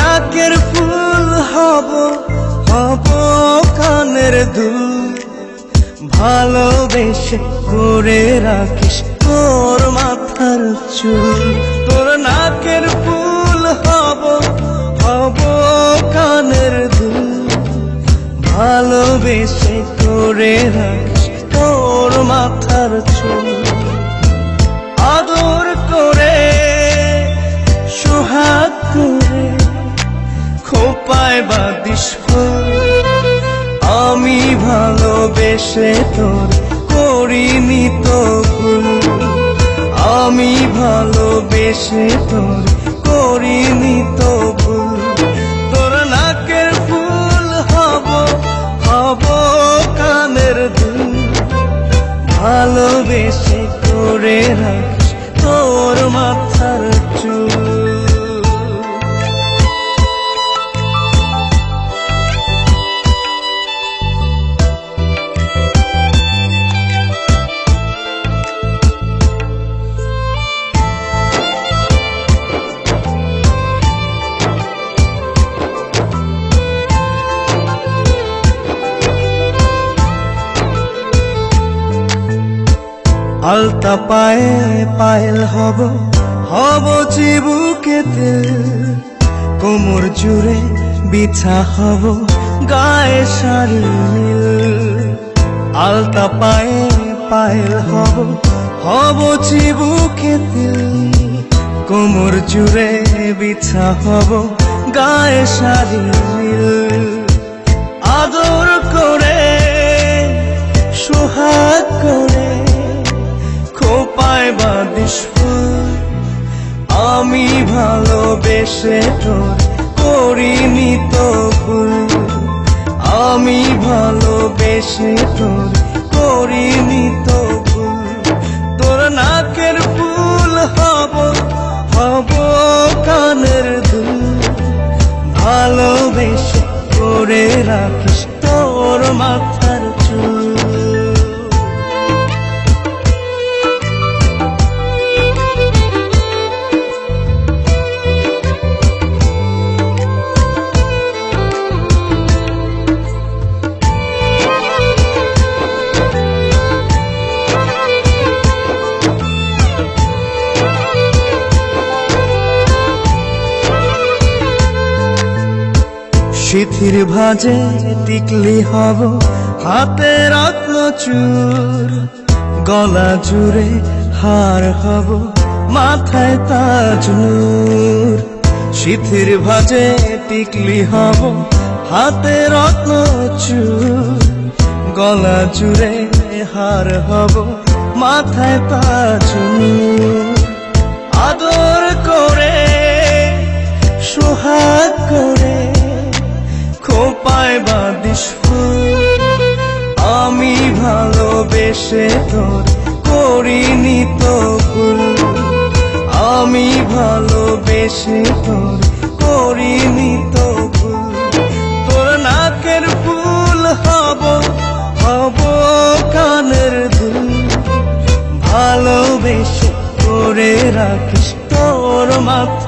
নাকের ফুল হব হব কানের দুল, ভালোবেসে করে রাখিস তোর মাথার চুল। তোর নাকের ফুল হব হব কানের দুল, ভালোবেসে করে রাখিস তোর মাথার চুল। আদর করে সোহাগ করে খোপায় বাঁধিস ফুল, আমি ভালোবেসে তোর করিনি তো ভুল। আমি ভালোবেসে তোর করিনি তো ভুল। তোর নাকের ফুল হব হব কানের দুল, ভালোবেসে করে রাখিস তোর মাথার চুল। আলতা পায়ে পায়েল হব হব চিবুকেতে, কোমর জুড়ে বিছা হব গায়ে শাড়ি নীল। আলতা পায়ে পায়েল হব হব চিবুকেতে, কোমর জুড়ে বিছা হব গায়ে শাড়ি নীল। আদর করে সোহাগ করে খোপায় বাঁধিস ফুল, আমি ভালোবেসে তোর করিনি তো ভুল। আমি ভালোবেসে তোর করিনি তো ভুল। তোর নাকের ফুল হব হব কানের দুল, ভালোবেসে করে রাখিস তোর মাথার চুল। সিথির ভাজে টিকলি হব হাতে রত্ন চূড়, গলা জুড়ে হার হব মাথায় তাজ নূর। সিথির ভাজে টিকলি হব হাতে রত্ন চূড়, গলা জুড়ে হার হব মাথায় তাজ নূর। আদর করে সোহাগ করে খোপায় বাঁধিস ফুল, আমি ভালোবেসে তোর করিনি তো ভুল। আমি ভালোবেসে তোর করিনি তো ভুল। তোর নাকের ফুল হব হব কানের দুল, ভালোবেসে করে রাখিস তোর মাথা